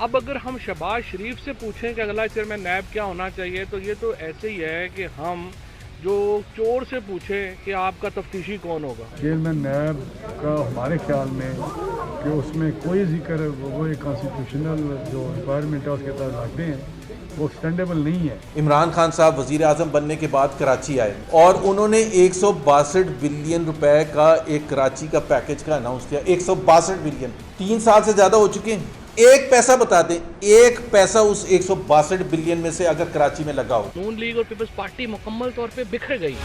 अब अगर हम शहबाज शरीफ से पूछें कि अगला चेयरमैन नैब क्या होना चाहिए, तो ये तो ऐसे ही है कि हम जो चोर से पूछें कि आपका तफ्तीशी कौन होगा। चेयरमैन नैब का हमारे ख्याल में कि उसमें कोई जिक्र वो एक कॉन्स्टिट्यूशनल जो रिक्वायरमेंट है उसके तहत लाते हैं वो एक्सटेंडेबल नहीं है। इमरान खान साहब वजीर आजम बनने के बाद कराची आए और उन्होंने 162 बिलियन रुपए का एक कराची का पैकेज का अनाउंस किया। 162 बिलियन 3 साल से ज्यादा हो चुके हैं। एक पैसा बता दें, एक पैसा उस 162 बिलियन में से अगर कराची में लगा हो। नून लीग और पीपल्स पार्टी मुकम्मल तौर पे बिखर गई।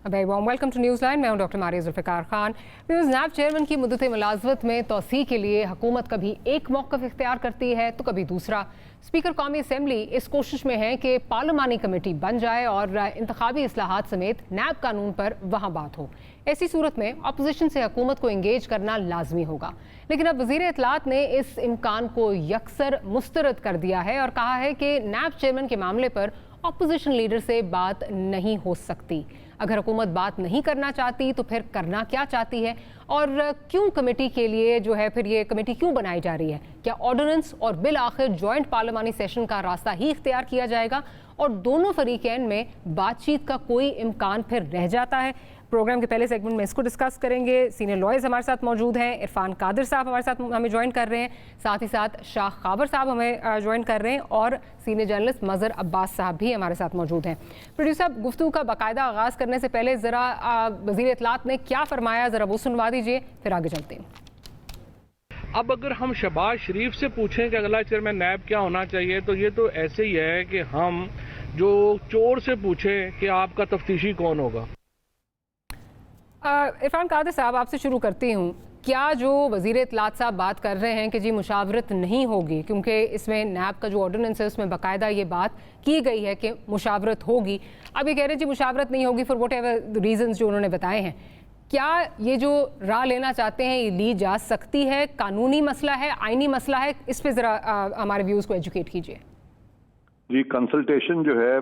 Welcome to news line. मैं हूं doctor Maria Zulfiqar Khan. NAB chairman की मुद्दत मुलाजमत में तोसी के लिए हुकूमत कभी एक मौक़िफ़ इख्तियार करती है तो कभी दूसरा। स्पीकर कौमी असम्बली इस कोशिश में है कि पार्लिमानी कमेटी बन जाए और इंतखाबी इस्लाहात समेत नैब कानून पर वहाँ बात हो। ऐसी सूरत में अपोजिशन से हुकूमत को इंगेज करना लाजमी होगा, लेकिन अब वज़ीर इत्तलात ने इस इम्कान को यकसर मुस्तरद कर दिया है और कहा है कि नैब चेयरमैन के मामले पर अपोजिशन लीडर से बात नहीं हो सकती। अगर हुकूमत बात नहीं करना चाहती तो फिर करना क्या चाहती है, और क्यों कमेटी के लिए जो है फिर ये कमेटी क्यों बनाई जा रही है? क्या ऑर्डिनेंस और बिल आखिर जॉइंट पार्लिमानी सेशन का रास्ता ही इख्तियार किया जाएगा और दोनों फरीकैन में बातचीत का कोई इम्कान फिर रह जाता है? प्रोग्राम के पहले सेगमेंट में इसको डिस्कस करेंगे। सीनियर लॉयर्स हमारे साथ मौजूद हैं। इरफान कादिर साहब हमारे साथ हमें ज्वाइन कर रहे हैं, साथ ही साथ शाह खाबर साहब हमें ज्वाइन कर रहे हैं और सीनियर जर्नलिस्ट मज़हर अब्बास साहब भी हमारे साथ मौजूद हैं। प्रोड्यूसर साहब, गुफ्तगू का बाकायदा आगाज़ करने से पहले ज़रा वज़ीर इत्तलात ने क्या फरमाया ज़रा वो सुनवा दीजिए, फिर आगे चलते हैं। अब अगर हम शहबाज शरीफ से पूछें कि अगला चेयरमैन नैब क्या होना चाहिए, तो ये तो ऐसे ही है कि हम जो चोर से पूछें कि आपका तफ्तीशी कौन होगा। इरफान कादिर साहब, आपसे शुरू करती हूँ। क्या जो वज़ीर इत्तलात साहब बात कर रहे हैं कि जी मुशावरत नहीं होगी, क्योंकि इसमें नैब का जो ऑर्डिनेंस है उसमें बाकायदा ये बात की गई है कि मुशावरत होगी, अब ये कह रहे हैं जी मुशावरत नहीं होगी फॉर वट एवर रीजंस जो उन्होंने बताए हैं, क्या ये जो राह लेना चाहते हैं ये ली जा सकती है? कानूनी मसला है, आइनी मसला है? इस पर ज़रा हमारे व्यूज़ को एजुकेट कीजिए। जी, कंसल्टेशन जो है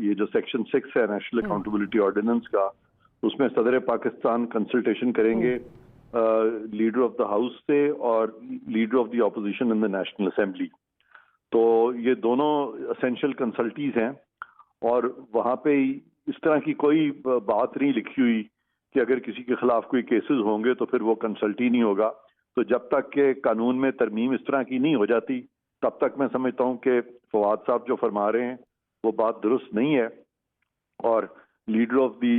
ये जो सेक्शन 6 है नेशनल अकाउंटेबिलिटी ऑर्डिनेंस का, उसमें सदर पाकिस्तान कंसल्टेशन करेंगे लीडर ऑफ द हाउस से और leader of the opposition in the national assembly. तो ये दोनों असेंशियल कंसल्टीज हैं और वहाँ पे इस तरह की कोई बात नहीं लिखी हुई कि अगर किसी के खिलाफ कोई केसेस होंगे तो फिर वो कंसल्टी नहीं होगा। तो जब तक के कानून में तरमीम इस तरह की नहीं हो जाती तब तक मैं समझता हूँ कि फवाद साहब जो फरमा रहे हैं वो बात दुरुस्त नहीं है और लीडर ऑफ दी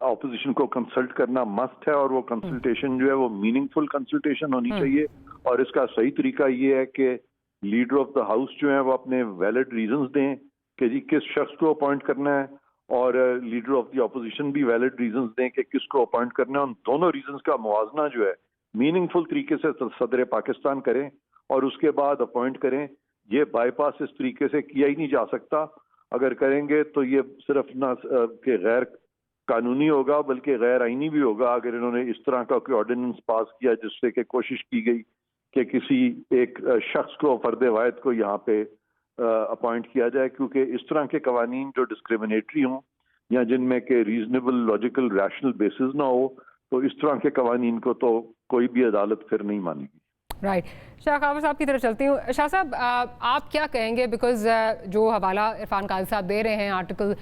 ऑपोजिशन को कंसल्ट करना मस्ट है और वो कंसल्टेशन जो है वो मीनिंगफुल कंसल्टेशन होनी चाहिए। और इसका सही तरीका ये है कि लीडर ऑफ द हाउस जो है वो अपने वैलिड रीजंस दें कि जी किस शख्स को अपॉइंट करना है, और लीडर ऑफ द ऑपोजिशन भी वैलिड रीजंस दें कि किसको अपॉइंट करना है। उन दोनों रीजंस का मुवाजना जो है मीनिंगफुल तरीके से सदर पाकिस्तान करें और उसके बाद अपॉइंट करें। ये बाईपास इस तरीके से किया ही नहीं जा सकता। अगर करेंगे तो ये सिर्फ ना के गैर कानूनी होगा बल्कि गैर आईनी भी होगा। अगर इन्होंने इस तरह का कोई ऑर्डिनेंस पास किया जिससे कि कोशिश की गई कि किसी एक शख्स को फर्द वाहिद को यहाँ पे अपॉइंट किया जाए, क्योंकि इस तरह के कवानीन जो डिस्क्रिमिनेटरी हों या जिनमें के रीजनेबल लॉजिकल रैशनल बेसिस ना हो, तो इस तरह के कवानीन को तो कोई भी अदालत फिर नहीं मानेगी। राइट। शाह खाबर साहब की तरफ चलती हूँ। शाह साहब, आप क्या कहेंगे? बिकॉज जो हवाला इरफान कादिर साहब दे रहे हैं आर्टिकल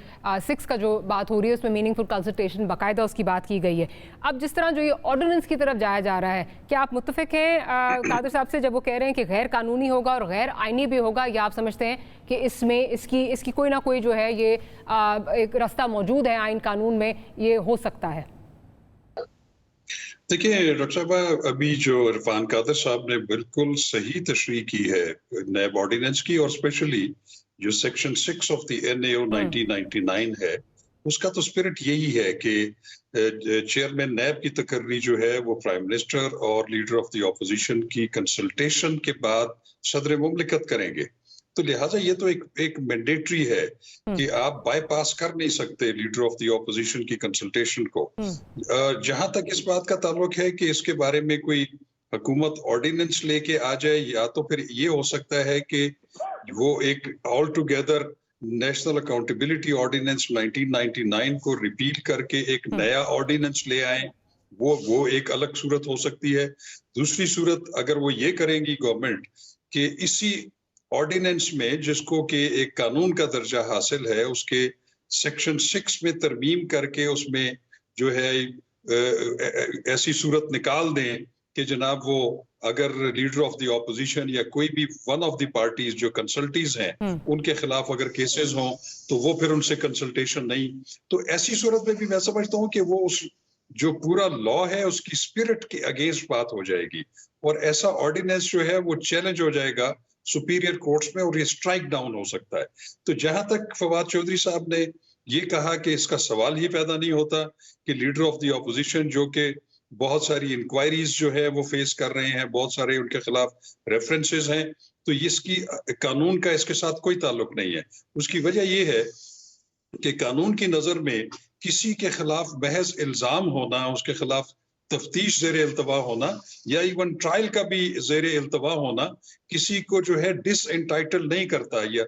6 का जो बात हो रही है उसमें मीनिंगफुल कंसल्टेशन बाकायदा उसकी बात की गई है। अब जिस तरह जो ये ऑर्डिनेंस की तरफ जाया जा रहा है, क्या आप मुत्तफिक हैं कादिर साहब से जब वो कह रहे हैं कि गैर कानूनी होगा और गैर आइनी भी होगा, या आप समझते हैं कि इसमें इसकी कोई ना कोई जो है ये एक रास्ता मौजूद है आइन कानून में, ये हो सकता है? देखिए डॉक्टर साहब, अभी जो इरफान कादिर साहब ने बिल्कुल सही तशरीह की है नैब ऑर्डिनेंस की, और स्पेशली जो सेक्शन 6 ऑफ द NAO 1999 है, उसका तो स्पिरिट यही है कि चेयरमैन नैब की तकर्री जो है वो प्राइम मिनिस्टर और लीडर ऑफ द ऑपोजिशन की कंसल्टेशन के बाद सदर मुमलिकत करेंगे। तो लिहाजा ये तो एक मैंडेटरी है कि आप बाईपास कर नहीं सकते लीडर ऑफ द ऑपोजिशन की कंसल्टेशन को। जहां तक इस बात का ताल्लुक है कि इसके बारे में कोई हुकूमत ऑर्डिनेंस लेके आ जाए, या तो फिर ये हो सकता है कि वो एक all together national accountability ordinance 1999 को रिपील करके एक नया ऑर्डिनेंस ले आए वो एक अलग सूरत हो सकती है। दूसरी सूरत अगर वो ये करेंगी गवर्नमेंट कि इसी ऑर्डिनेंस में जिसको कि एक कानून का दर्जा हासिल है उसके सेक्शन 6 में तरमीम करके उसमें जो है ऐसी सूरत निकाल दें कि जनाब वो अगर लीडर ऑफ द ऑपोजिशन या कोई भी वन ऑफ द पार्टीज जो कंसल्टीज हैं उनके खिलाफ अगर केसेस हों तो वो फिर उनसे कंसल्टेशन नहीं। तो ऐसी सूरत में भी मैं समझता हूँ कि वो उस जो पूरा लॉ है उसकी स्पिरिट के अगेंस्ट बात हो जाएगी और ऐसा ऑर्डिनेंस जो है वो चैलेंज हो जाएगा सुपीरियर कोर्ट्स में और ये स्ट्राइक डाउन हो सकता है। तो जहां तक फवाद चौधरी साहब ने ये कहा कि इसका सवाल ही पैदा नहीं होता कि लीडर ऑफ द ऑपोजिशन जो कि बहुत सारी इंक्वायरीज जो है वो फेस कर रहे हैं, बहुत सारे उनके खिलाफ रेफरेंसेस हैं, तो इसकी कानून का इसके साथ कोई ताल्लुक नहीं है। उसकी वजह ये है कि कानून की नजर में किसी के खिलाफ महज इल्जाम होना, उसके खिलाफ तफ्तीश ज़ेर इल्तवा होना या इवन ट्रायल का भी ज़ेर इल्तवा होना किसी को जो है डिसएंटाइटल नहीं करता या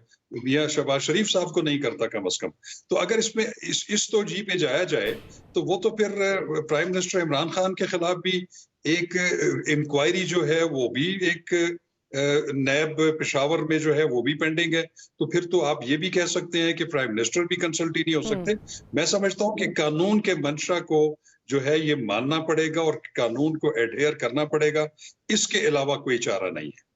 शहबाज शरीफ साहब को नहीं करता कम अज कम। तो अगर इसमें इस तोजी पे जाया जाए तो वो तो फिर प्राइम मिनिस्टर इमरान खान के खिलाफ भी एक इंक्वायरी जो है वो भी एक नैब पेशावर में जो है वो भी पेंडिंग है। तो फिर तो आप ये भी कह सकते हैं कि प्राइम मिनिस्टर भी कंसल्ट ही नहीं हो सकते। मैं समझता हूँ कि कानून के मंशा को जो है ये मानना पड़ेगा और कानून को एडहेयर करना पड़ेगा, इसके अलावा कोई चारा नहीं है।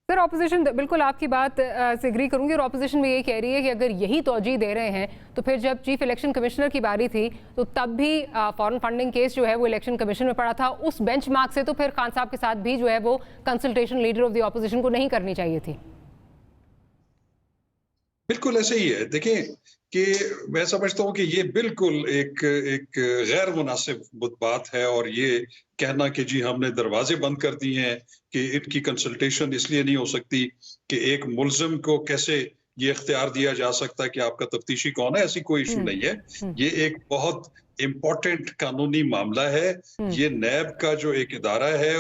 सर ऑपोजिशन बिल्कुल आपकी बात से एग्री करूंगी और ऑपोजिशन में ये कह रही है कि अगर यही तोजी दे रहे हैं तो फिर जब चीफ इलेक्शन कमिश्नर की बारी थी तो तब भी फॉरेन फंडिंग केस जो है वो इलेक्शन कमीशन में पड़ा था। उस बेंचमार्क से तो फिर खान साहब के साथ भी जो है वो consultation leader of the opposition को नहीं करनी चाहिए थी। बिल्कुल ऐसे ही है। देखिए कि मैं समझता हूँ कि ये बिल्कुल एक गैर मुनासिब बात है और ये कहना कि जी हमने दरवाजे बंद कर दिए हैं कि इनकी कंसल्टेशन इसलिए नहीं हो सकती कि एक मुल्जिम को कैसे ये इख्तियार दिया जा सकता है कि आपका तफ्तीशी कौन है, ऐसी कोई इशू नहीं है। ये एक बहुत इम्पोर्टेंट कानूनी मामला है। ये नैब का जो एक इदारा है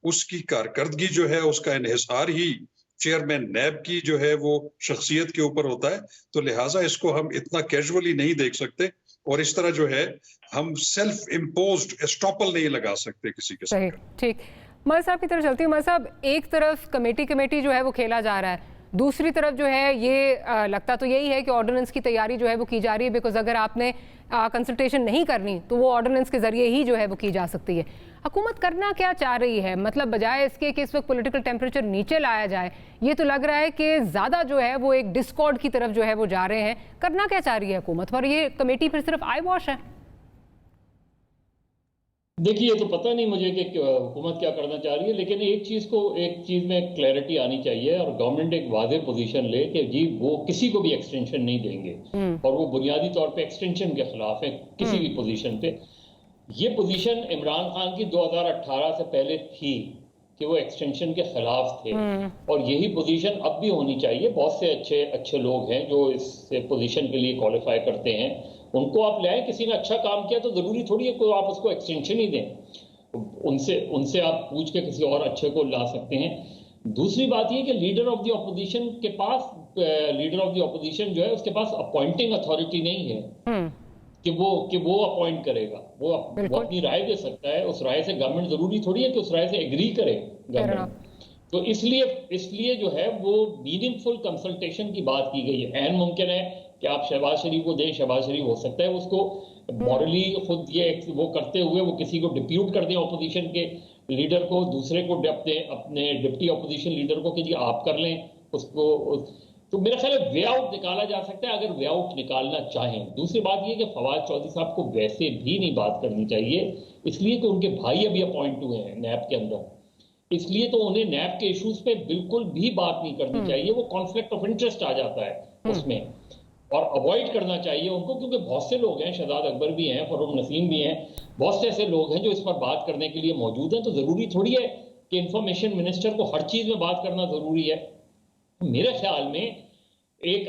उसकी कारकर्दगी जो है उसका इन्हिसार ही चेयरमैन नैब की जो है वो शख्सियत के ऊपर होता है। तो लिहाजा इसको हम इतना कैजुअली नहीं देख सकते और इस तरह जो है हम सेल्फ इम्पोज्ड एस्टॉपल नहीं लगा सकते किसी के साथ। ठीक, मल साहब की तरफ चलती हूँ। मल साहब, एक तरफ कमेटी जो है वो खेला जा रहा है, दूसरी तरफ जो है ये लगता तो यही है कि ऑर्डिनेंस की तैयारी जो है वो की जा रही है, बिकॉज अगर आपने कंसल्टेशन नहीं करनी तो वो ऑर्डिनेंस के जरिए ही जो है वो की जा सकती है। हुकूमत करना क्या चाह रही है? मतलब बजाय इसके कि इस वक्त पॉलिटिकल टेम्परेचर नीचे लाया जाए, ये तो लग रहा है कि ज़्यादा जो है वो एक डिस्कॉर्ड की तरफ जो है वो जा रहे हैं। करना क्या चाह रही है हुकूमत? और ये कमेटी फिर सिर्फ आई वॉश है? देखिए, ये तो पता नहीं मुझे कि हुकूमत क्या करना चाह रही है, लेकिन एक चीज़ में क्लैरिटी आनी चाहिए और गवर्नमेंट एक वाज़ेह पोजीशन ले कि जी वो किसी को भी एक्सटेंशन नहीं देंगे और वो बुनियादी तौर पे एक्सटेंशन के खिलाफ है किसी भी पोजीशन पे। ये पोजीशन इमरान खान की 2018 से पहले थी कि वो एक्सटेंशन के खिलाफ थे और यही पोजीशन अब भी होनी चाहिए। बहुत से अच्छे लोग हैं जो इस पोजीशन के लिए क्वालिफाई करते हैं, उनको आप ले आए। किसी ने अच्छा काम किया तो जरूरी थोड़ी है कि आप उसको एक्सटेंशन ही दें, उनसे आप पूछ के किसी और अच्छे को ला सकते हैं। दूसरी बात ये कि लीडर ऑफ द ऑपोजिशन जो है उसके पास अपॉइंटिंग अथॉरिटी नहीं है कि वो अपॉइंट करेगा। वो अपनी राय दे सकता है, उस राय से गवर्नमेंट जरूरी थोड़ी है कि उस राय से एग्री करे गवर्नमेंट। तो इसलिए जो है वो मीनिंगफुल कंसल्टेशन की बात की गई है। एन मुमकिन है कि आप शहबाज शरीफ को दें, शहबाज शरीफ हो सकता है उसको मॉरली खुद ये वो करते हुए वो किसी को डिप्यूट कर दें ऑपोजिशन के लीडर को, दूसरे को अपने डिप्टी ऑपोजिशन लीडर को कि जी आप कर लें उसको। तो मेरा ख्याल है वे आउट निकाला जा सकता है अगर वे आउट निकालना चाहें। दूसरी बात यह कि फवाद चौधरी साहब को वैसे भी नहीं बात करनी चाहिए, इसलिए कि उनके भाई अभी अपॉइंट हुए हैं नैब के अंदर, इसलिए तो उन्हें नैब के इश्यूज पे बिल्कुल भी बात नहीं करनी चाहिए। वो कॉन्फ्लिक्ट ऑफ इंटरेस्ट आ जाता है उसमें और अवॉइड करना चाहिए उनको, क्योंकि बहुत से लोग हैं, शहजाद अकबर भी हैं, फरूक नसीम भी हैं, बहुत से ऐसे लोग हैं जो इस पर बात करने के लिए मौजूद हैं। तो जरूरी थोड़ी है कि इंफॉर्मेशन मिनिस्टर को हर चीज में बात करना जरूरी है। मेरे ख्याल में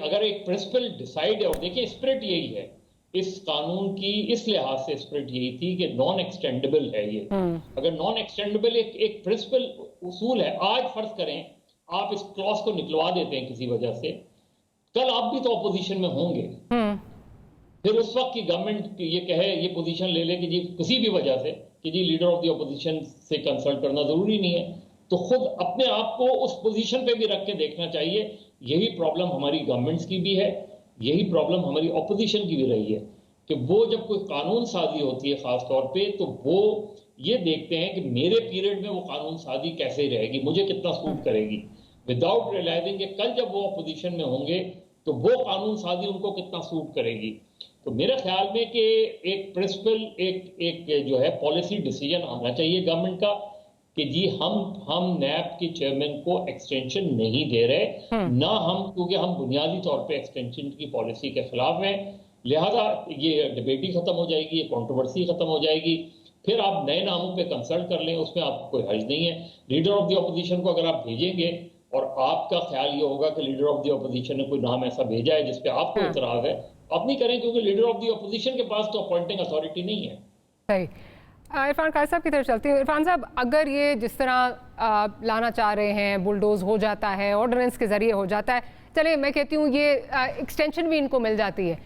अगर एक प्रिंसिपल डिसाइड है, और देखिए स्पिरिट यही है इस कानून की, इस लिहाज से स्पिरिट यही थी कि नॉन एक्सटेंडेबल है ये। अगर नॉन एक्सटेंडेबल एक प्रिंसिपल उसूल है, आज फर्ज करें आप इस क्लॉज को निकलवा देते हैं किसी वजह से, कल आप भी तो ऑपोजिशन में होंगे, फिर उस वक्त की गवर्नमेंट ये कहे, ये पोजीशन ले ले कि जी किसी भी वजह से कि जी लीडर ऑफ द अपोजिशन से कंसल्ट करना जरूरी नहीं है, तो खुद अपने आप को उस पोजीशन पे भी रख के देखना चाहिए। यही प्रॉब्लम हमारी गवर्नमेंट्स की भी है, यही प्रॉब्लम हमारी ऑपोजिशन की भी रही है कि वो जब कोई कानून साजी होती है खास तौर पे, तो वो ये देखते हैं कि मेरे पीरियड में वो कानून साजी कैसे रहेगी, मुझे कितना सूट करेगी, विदाउट रियलाइजिंग कि कल जब वो अपोजिशन में होंगे तो वो कानून साजी उनको कितना सूट करेगी। तो मेरे ख्याल में कि एक प्रिंसिपल, एक जो है पॉलिसी डिसीजन आना चाहिए गवर्नमेंट का कि जी हम नैब के चेयरमैन को एक्सटेंशन नहीं दे रहे, ना हम, क्योंकि हम बुनियादी तौर पे एक्सटेंशन की पॉलिसी के खिलाफ हैं, लिहाजा ये डिबेट ही खत्म हो जाएगी, ये कंट्रोवर्सी खत्म हो जाएगी, फिर आप नए नामों पे कंसल्ट कर लें, उसमें आपको कोई हर्ज नहीं है। लीडर ऑफ द अपोजिशन को अगर आप भेजेंगे और आपका ख्याल ये होगा कि लीडर ऑफ द अपोजिशन ने कोई नाम ऐसा भेजा है जिसपे आपको इतराज है, आप नहीं करें, क्योंकि लीडर ऑफ द अपोजिशन के पास तो अपॉइंटिंग अथॉरिटी नहीं है। सही। इरफान काजी साहब की तरफ चलती हूँ। इरफान साहब, अगर ये जिस तरह लाना चाह रहे हैं, बुलडोज हो जाता है, ऑर्डिनेंस के जरिए हो जाता है, चलिए मैं कहती हूँ ये एक्सटेंशन भी इनको मिल जाती है,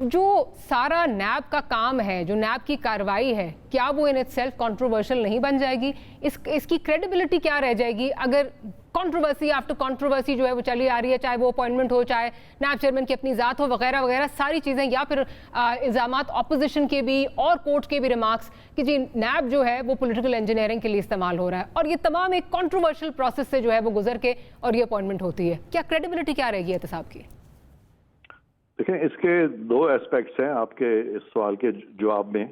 जो सारा नैब का काम है, जो नैब की कार्रवाई है, क्या वो इन इटसेल्फ कंट्रोवर्शियल नहीं बन जाएगी? इसकी क्रेडिबिलिटी क्या रह जाएगी अगर कंट्रोवर्सी आफ्टर कंट्रोवर्सी जो है वो चली आ रही है, चाहे वो अपॉइंटमेंट हो, चाहे नैब चेयरमैन की अपनी ज़ात हो, वगैरह वगैरह सारी चीज़ें, या फिर इल्ज़ामात ऑपोजिशन के भी और कोर्ट के भी रिमार्क्स कि जी नैब जो है वो पॉलिटिकल इंजीनियरिंग के लिए इस्तेमाल हो रहा है, और ये तमाम एक कंट्रोवर्शियल प्रोसेस से जो है वो गुजर के और ये अपॉइंटमेंट होती है, क्या क्रेडिबिलिटी क्या रहेगी एहतसाब की? देखें, इसके दो एस्पेक्ट्स हैं आपके इस सवाल के जवाब में।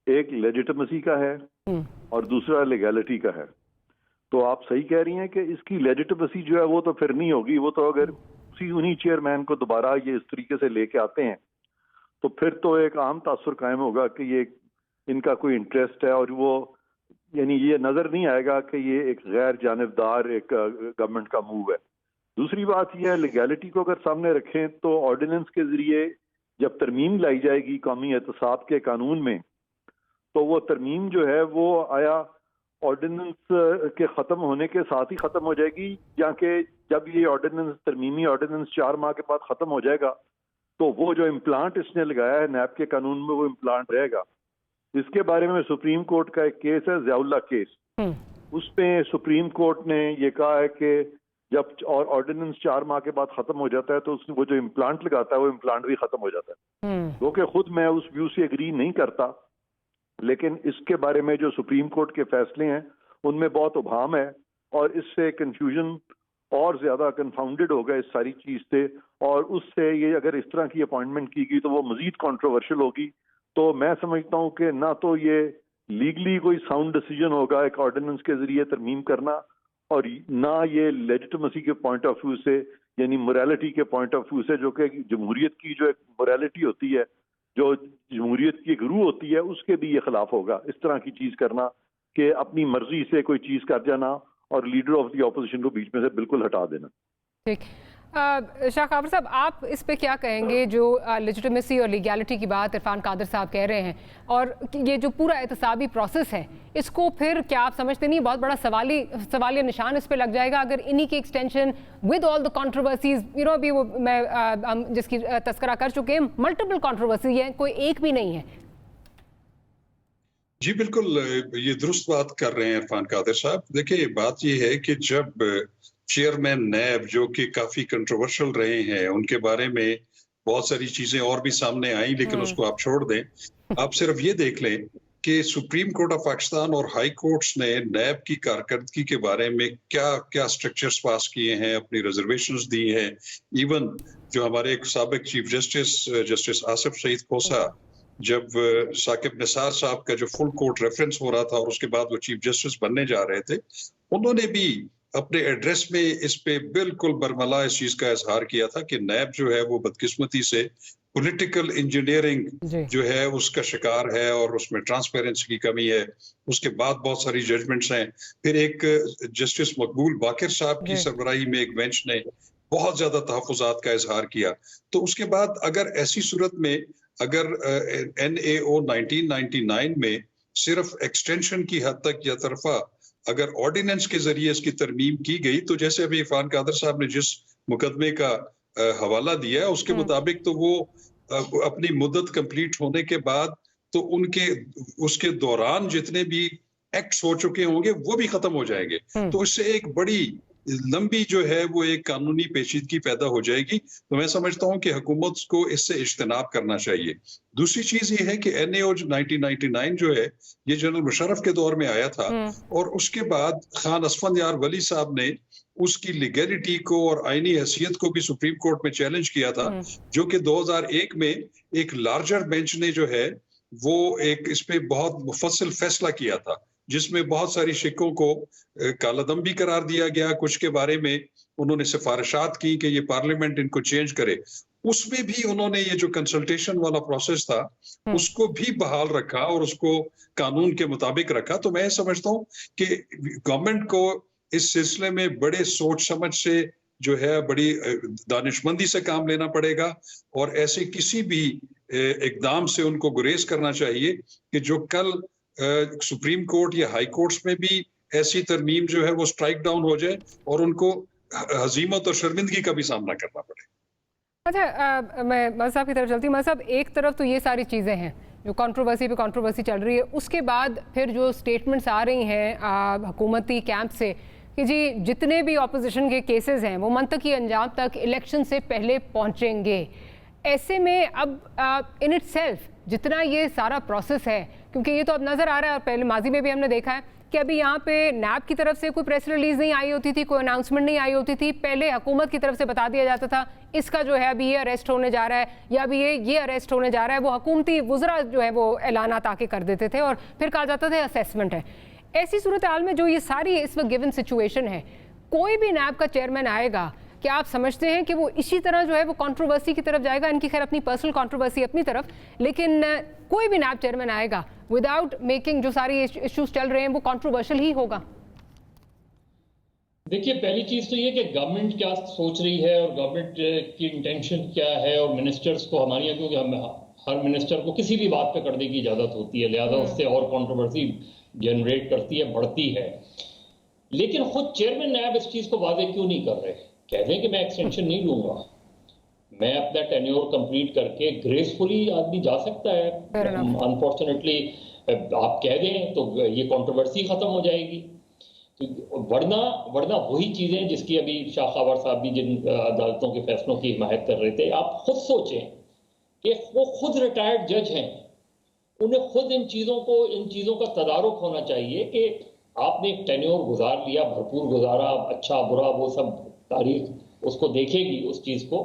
एक लेजिटिमेसी का है और दूसरा लीगैलिटी का है। तो आप सही कह रही हैं कि इसकी लेजिटिमेसी जो है वो तो फिर नहीं होगी, वो तो अगर उन्हीं चेयरमैन को दोबारा ये इस तरीके से लेके आते हैं तो फिर तो एक आम तासुर कायम होगा कि ये इनका कोई इंटरेस्ट है, और वो यानी ये नजर नहीं आएगा कि ये एक गैर जानिबदार एक गवर्नमेंट का मूव है। दूसरी बात यह है, लीगैलिटी को अगर सामने रखें तो ऑर्डिनेंस के जरिए जब तरमीम लाई जाएगी कौमी एहतसाब के कानून में, तो वो तरमीम जो है वो आया ऑर्डिनेंस के ख़त्म होने के साथ ही ख़त्म हो जाएगी, या कि जब ये ऑर्डिनेंस, तरमीमी ऑर्डिनेंस 4 माह के बाद ख़त्म हो जाएगा तो वो जो इम्प्लांट इसने लगाया है नैब के कानून में वो इम्प्लांट रहेगा। इसके बारे में सुप्रीम कोर्ट का एक केस है, ज़ियाउल्लाह केस, उसमें सुप्रीम कोर्ट ने ये कहा है कि जब और ऑर्डिनेंस 4 माह के बाद खत्म हो जाता है तो वो जो इम्प्लांट लगाता है वो इम्प्लांट भी खत्म हो जाता है। क्योंकि खुद मैं उस व्यू से एग्री नहीं करता, लेकिन इसके बारे में जो सुप्रीम कोर्ट के फैसले हैं उनमें बहुत उभाम है, और इससे कंफ्यूजन और ज्यादा कंफाउंडेड होगा इस सारी चीज से, और उससे ये अगर इस तरह की अपॉइंटमेंट की गई तो वो मजीद कंट्रोवर्शियल होगी। तो मैं समझता हूँ कि ना तो ये लीगली कोई साउंड डिसीजन होगा एक ऑर्डिनेंस के जरिए तरमीम करना, और ना ये लेजिटिमेसी के पॉइंट ऑफ व्यू से, यानी मोरालिटी के पॉइंट ऑफ व्यू से, जो कि जमहूरियत की जो एक मोरालिटी होती है, जो जमहूरियत की एक रूह होती है, उसके भी ये खिलाफ होगा इस तरह की चीज करना कि अपनी मर्जी से कोई चीज कर जाना और लीडर ऑफ द ऑपोजिशन को बीच में से बिल्कुल हटा देना। ठीक। शाह कादर साहब, आप इस पे क्या कहेंगे जो लेजिटिमेसी और लीगैलिटी की बात इरफान कादर साहब कह रहे हैं, और ये जो पूरा एहतसाबी प्रोसेस है इसको फिर क्या आप समझते नहीं बहुत बड़ा सवालिया निशान इस पे लग जाएगा अगर इन्हीं की extension with all the controversies, अभी वो हम जिसकी तस्करा कर चुके हैं, मल्टीपल कंट्रोवर्सी है, कोई एक भी नहीं है। जी बिल्कुल, ये दुरुस्त बात कर रहे हैं इरफान कादर साहब। देखिए, बात ये है कि जब चेयरमैन नैब जो कि काफी कंट्रोवर्शियल रहे हैं, उनके बारे में बहुत सारी चीजें और भी सामने आई, लेकिन उसको आप छोड़ दें। आप सिर्फ ये देख लें कि सुप्रीम कोर्ट ऑफ पाकिस्तान और हाई कोर्ट्स ने नैब की कारकर्दगी के बारे में क्या क्या स्ट्रक्चर्स पास किए हैं, अपनी रिजर्वेशंस दी हैं। इवन जो हमारे एक साबिक चीफ जस्टिस आसिफ सईद खोसा, जब साकिब निसार साहब का जो फुल कोर्ट रेफरेंस हो रहा था और उसके बाद वो चीफ जस्टिस बनने जा रहे थे, उन्होंने भी अपने एड्रेस में इस पे बिल्कुल बरमला इस चीज का इजहार किया था कि नैब जो है वो बदकिस्मती से पॉलिटिकल इंजीनियरिंग जो है उसका शिकार है और उसमें ट्रांसपेरेंसी की कमी है। उसके बाद बहुत सारी जजमेंट्स हैं। फिर एक जस्टिस मकबूल बाकिर साहब की सरबराही में एक बेंच ने बहुत ज्यादा तहफुजात का इजहार किया। तो उसके बाद अगर ऐसी सूरत में अगर NAO 1999 में सिर्फ एक्सटेंशन की हद तक या तरफा अगर ऑर्डिनेंस के जरिए इसकी तरमीम की गई, तो जैसे अभी इरफान कादर साहब ने जिस मुकदमे का हवाला दिया है उसके मुताबिक तो वो अपनी मुद्दत कंप्लीट होने के बाद तो उनके उसके दौरान जितने भी एक्ट्स हो चुके होंगे वो भी खत्म हो जाएंगे। तो इससे एक बड़ी लंबी जो है वो एक कानूनी पेचीदगी पैदा हो जाएगी। तो मैं समझता हूं कि हुकूमत को इससे इज्तनाब करना चाहिए। दूसरी चीज ये है कि NAO 1999 जो है ये जनरल मुशर्रफ के दौर में आया था और उसके बाद खान असफंदयार वली साहब ने उसकी लीगैलिटी को और आईनी हैसियत को भी सुप्रीम कोर्ट में चैलेंज किया था, जो कि 2001 में एक लार्जर बेंच ने जो है वो एक इस पे बहुत मुफस्सिल फैसला किया था, जिसमें बहुत सारी शिकों को कालादम भी करार दिया गया। कुछ के बारे में उन्होंने सिफारिशात की कि ये पार्लियामेंट इनको चेंज करे। उसमें भी उन्होंने ये जो कंसल्टेशन वाला प्रोसेस था उसको भी बहाल रखा और उसको कानून के मुताबिक रखा। तो मैं समझता हूँ कि गवर्नमेंट को इस सिलसिले में बड़े सोच समझ से जो है बड़ी दानिशमंदी से काम लेना पड़ेगा और ऐसे किसी भी इकदाम से उनको गुरेज करना चाहिए कि जो कल सुप्रीम कोर्ट या हाई कोर्ट्स में भी ऐसी तरमीम जो है वो स्ट्राइक डाउन हो जाए और उनको हजीमत और शर्मिंदगी का भी सामना करना पड़े। अच्छा, मैं मज़ साहब की तरफ चलती हूँ। मज़ साहब, एक तरफ तो ये सारी चीज़ें हैं जो कंट्रोवर्सी पे कंट्रोवर्सी चल रही है, उसके बाद फिर जो स्टेटमेंट्स आ रही हैं हुकूमती कैंप से कि जी जितने भी ऑपोजिशन के केसेस हैं वो मंतकी अंजाम तक इलेक्शन से पहले पहुँचेंगे। ऐसे में अब इन इटसेल्फ जितना ये सारा प्रोसेस है, क्योंकि ये तो अब नज़र आ रहा है और पहले माजी में भी हमने देखा है कि अभी यहाँ पे नैब की तरफ से कोई प्रेस रिलीज नहीं आई होती थी, कोई अनाउंसमेंट नहीं आई होती थी। पहले हुकूमत की तरफ से बता दिया जाता था इसका जो है अभी ये अरेस्ट होने जा रहा है या अभी ये अरेस्ट होने जा रहा है। वो हुकूमती वुज़रा जो है वो ऐलानात आके कर देते थे और फिर कहा जाता था असेसमेंट है। ऐसी सूरत हाल में जो ये सारी इस वक्त गिवन सिचुएशन है, कोई भी नैब का चेयरमैन आएगा, क्या आप समझते हैं कि वो इसी तरह जो है वो कंट्रोवर्सी की तरफ जाएगा? इनकी खैर अपनी पर्सनल कंट्रोवर्सी अपनी तरफ, लेकिन कोई भी नैब चेयरमैन आएगा विदाउट मेकिंग जो सारी इश्यूज चल रहे हैं वो कंट्रोवर्शियल ही होगा? देखिए, पहली चीज तो ये कि गवर्नमेंट क्या सोच रही है और गवर्नमेंट की इंटेंशन क्या है और मिनिस्टर्स को हमारी, क्योंकि हम हर मिनिस्टर को किसी भी बात पे करने की इजाजत होती है, लिहाजा उससे और कंट्रोवर्सी जनरेट करती है, बढ़ती है। लेकिन खुद चेयरमैन नैब इस चीज को वादे क्यों नहीं कर रहे? कह दें कि मैं एक्सटेंशन नहीं लूंगा, मैं अपना टेन्योर कंप्लीट करके ग्रेसफुली आदमी जा सकता है। अनफॉर्चुनेटली आप कह दें तो ये कंट्रोवर्सी खत्म हो जाएगी। तो वरना वही चीजें जिसकी अभी शाह खबर साहब भी जिन अदालतों के फैसलों की हिमायत कर रहे थे, आप खुद सोचें कि वो खुद रिटायर्ड जज हैं, उन्हें खुद इन चीजों का तदारुक होना चाहिए कि आपने एक टेन्योर गुजार लिया, भरपूर गुजारा, अच्छा बुरा वो सब तारीख उसको देखेगी उस चीज को।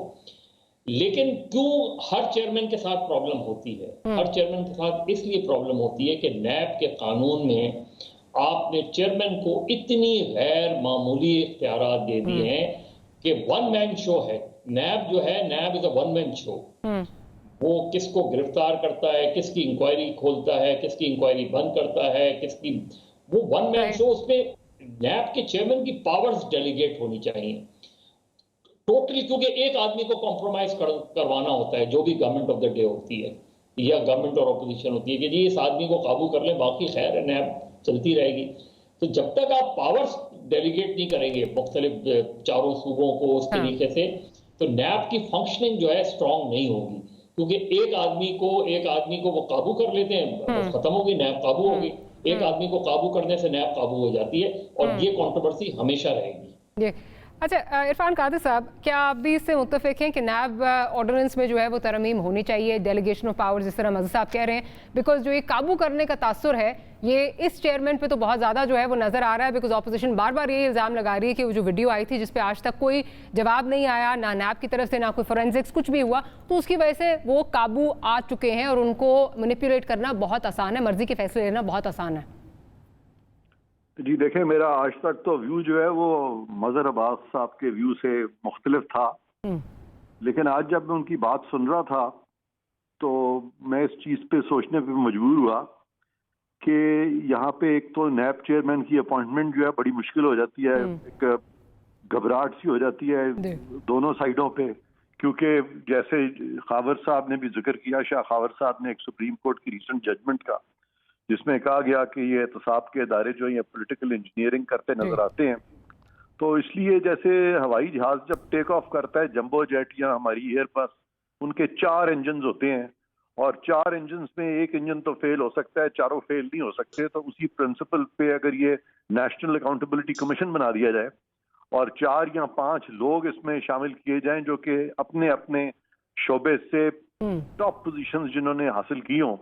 लेकिन क्यों हर चेयरमैन के साथ प्रॉब्लम होती है? हर चेयरमैन के साथ इसलिए प्रॉब्लम होती है कि नैब के कानून में आपने चेयरमैन को इतनी गैर मामूली इख्तियारात दे दिए हैं कि वन मैन शो है नैब। जो है NAB is a one man show. वो किसको गिरफ्तार करता है, किसकी इंक्वायरी खोलता है, किसकी इंक्वायरी बंद करता है, किसकी, वो वन मैन शो। उसमें नैब के चेयरमैन की पावर्स डेलीगेट होनी चाहिए टोटली, क्योंकि एक आदमी को कॉम्प्रोमाइज करवाना होता है, जो भी गवर्नमेंट ऑफ द डे होती है या गवर्नमेंट और ऑपोजिशन होती है, कि जी इस आदमी को काबू कर लें, बाकी खैर है नैब चलती रहेगी। तो जब तक आप पावर्स डेलीगेट नहीं करेंगे मुख्तलिफ चारों सूबों को उस तरीके से, तो नैब की फंक्शनिंग जो है स्ट्रांग नहीं होगी। क्योंकि एक आदमी को वो काबू कर लेते हैं, खत्म होगी नैब, काबू होगी। एक आदमी को काबू करने से नैब काबू हो जाती है और ये कंट्रोवर्सी हमेशा रहेगी। अच्छा, इरफान कादिर साहब, क्या आप भी इससे मुत्तफिक हैं कि नैब ऑर्डिनेंस में जो है वो तरमीम होनी चाहिए, डेलीगेशन ऑफ पावर, जिस तरह मज़हर साहब कह रहे हैं? बिकॉज जो ये काबू करने का तासुर है ये इस चेयरमैन पे तो बहुत ज़्यादा जो है वो नज़र आ रहा है। बिकॉज ऑपोजिशन बार बार ये इल्ज़ाम लगा रही है कि वो जो वीडियो आई थी जिस पे आज तक कोई जवाब नहीं आया, ना नैब की तरफ से ना कोई फोरेंसिक्स कुछ भी हुआ, तो उसकी वजह से वो काबू आ चुके हैं और उनको मैनिपुलेट करना बहुत आसान है, मर्जी के फैसले लेना बहुत आसान है। जी देखें, मेरा आज तक तो व्यू जो है वो मजहर अब्बास साहब के व्यू से मुख्तलिफ था, लेकिन आज जब मैं उनकी बात सुन रहा था तो मैं इस चीज़ पे सोचने पे मजबूर हुआ कि यहाँ पे एक तो नैब चेयरमैन की अपॉइंटमेंट जो है बड़ी मुश्किल हो जाती है, एक घबराहट सी हो जाती है दोनों साइडों पे, क्योंकि जैसे खावर साहब ने भी जिक्र किया, शाह खावर साहब ने एक सुप्रीम कोर्ट की रिसेंट जजमेंट का, जिसमें कहा गया कि ये एहतसाब के इदारे जो हैं पॉलिटिकल इंजीनियरिंग करते नजर आते हैं। तो इसलिए जैसे हवाई जहाज जब टेक ऑफ करता है, जंबो जेट या हमारी एयरबस, उनके 4 इंजन होते हैं और 4 इंजन में एक इंजन तो फेल हो सकता है, चारों फेल नहीं हो सकते। तो उसी प्रिंसिपल पे अगर ये नेशनल अकाउंटेबिलिटी कमीशन बना दिया जाए और 4 या 5 लोग इसमें शामिल किए जाएं जो कि अपने अपने शोबे से टॉप पोजीशंस जिन्होंने हासिल की हों,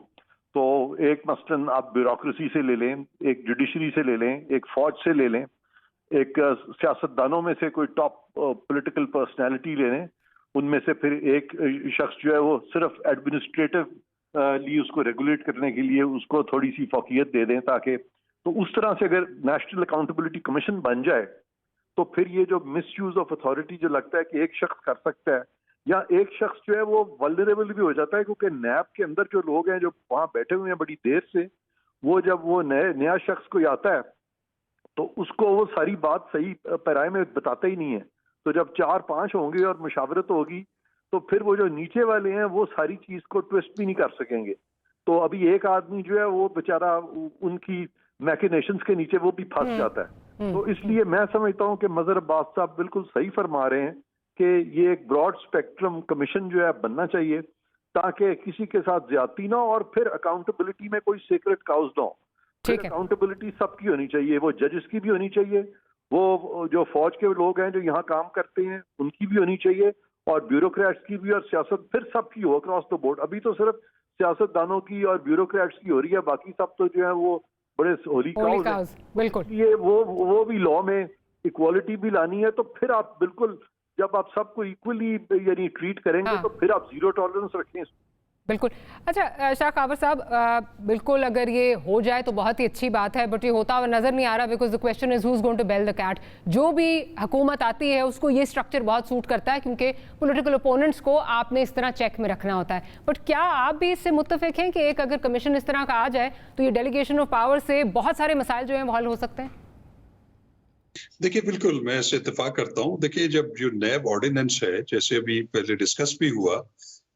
तो एक मसलन आप ब्यूरोक्रेसी से ले लें, एक जुडिशरी से ले लें, एक फौज से ले लें, एक सियासतदानों में से कोई टॉप पॉलिटिकल पर्सनैलिटी ले लें, उनमें से फिर एक शख्स जो है वो सिर्फ एडमिनिस्ट्रेटिव उसको रेगुलेट करने के लिए उसको थोड़ी सी फौकियत दे दें, ताकि तो उस तरह से अगर नेशनल अकाउंटेबिलिटी कमीशन बन जाए तो फिर ये जो मिसयूज ऑफ अथॉरिटी जो लगता है कि एक शख्स कर सकता है या एक शख्स जो है वो वल्नरेबल भी हो जाता है, क्योंकि नैब के अंदर जो लोग हैं जो वहां बैठे हुए हैं बड़ी देर से, वो जब वो नया शख्स कोई आता है तो उसको वो सारी बात सही पैराए में बताता ही नहीं है। तो जब 4-5 होंगे और मुशावरत होगी तो फिर वो जो नीचे वाले हैं वो सारी चीज को ट्विस्ट भी नहीं कर सकेंगे। तो अभी एक आदमी जो है वो बेचारा उनकी मैकिनेशंस के नीचे वो भी फंस जाता है। तो इसलिए मैं समझता हूं कि मजहर अब्बास साहब बिल्कुल सही फरमा रहे हैं कि ये एक ब्रॉड स्पेक्ट्रम कमीशन जो है बनना चाहिए, ताकि किसी के साथ ज्यादती ना हो और फिर अकाउंटेबिलिटी में कोई सीक्रेट काउज ना हो। अकाउंटेबिलिटी सबकी होनी चाहिए, वो जजेस की भी होनी चाहिए, वो जो फौज के लोग हैं जो यहाँ काम करते हैं उनकी भी होनी चाहिए, और ब्यूरोक्रेट्स की भी, और सियासत फिर सबकी हो अक्रॉस द बोर्ड। अभी तो सिर्फ सियासतदानों की और ब्यूरोक्रेट्स की हो रही है, बाकी सब तो जो है वो बड़े होली काउज। बिल्कुल ये वो भी लॉ में इक्वालिटी भी लानी है। तो फिर आप बिल्कुल जब आप सबको इक्वली यानी ट्रीट करेंगे तो फिर आप जीरो टॉलरेंस रखें। बिल्कुल। अच्छा शाह कावर साहब, बिल्कुल अगर ये हो जाए तो बहुत ही अच्छी बात है, बट ये होता हुआ नजर नहीं आ रहा, because the question is who is going to bell the cat. जो भी हुकूमत आती है उसको ये स्ट्रक्चर बहुत सूट करता है, क्योंकि पॉलिटिकल ओपोनेंट्स को आपने इस तरह चेक में रखना होता है। बट क्या आप भी इससे मुत्तफिक हैं कि एक अगर कमीशन इस तरह का आ जाए तो ये डेलीगेशन ऑफ पावर से बहुत सारे मसाइल जो हैं वो हल हो सकते हैं? देखिए, बिल्कुल मैं इससे इत्तेफाक करता हूँ। देखिए, जब जो नैब ऑर्डिनेंस है, जैसे अभी पहले डिस्कस भी हुआ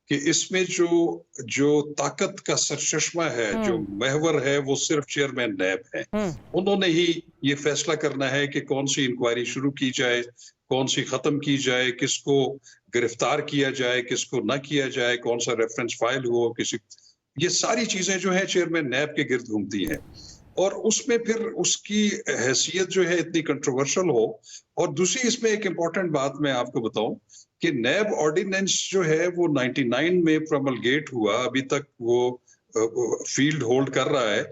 कि इसमें जो ताकत का सरचश्मा है, जो महवर है, वो सिर्फ चेयरमैन नैब है। उन्होंने ही ये फैसला करना है कि कौन सी इंक्वायरी शुरू की जाए, कौन सी खत्म की जाए, किसको गिरफ्तार किया जाए, किसको ना किया जाए, कौन सा रेफरेंस फाइल हो, किसी, ये सारी चीजें जो है चेयरमैन नैब के गिर्द घूमती हैं। और उसमें फिर उसकी हैसियत जो है इतनी कंट्रोवर्शियल हो। और दूसरी इसमें एक इम्पॉर्टेंट बात मैं आपको बताऊं कि नैब ऑर्डिनेंस जो है वो 99 में प्रोमलगेट हुआ, अभी तक वो फील्ड होल्ड कर रहा है,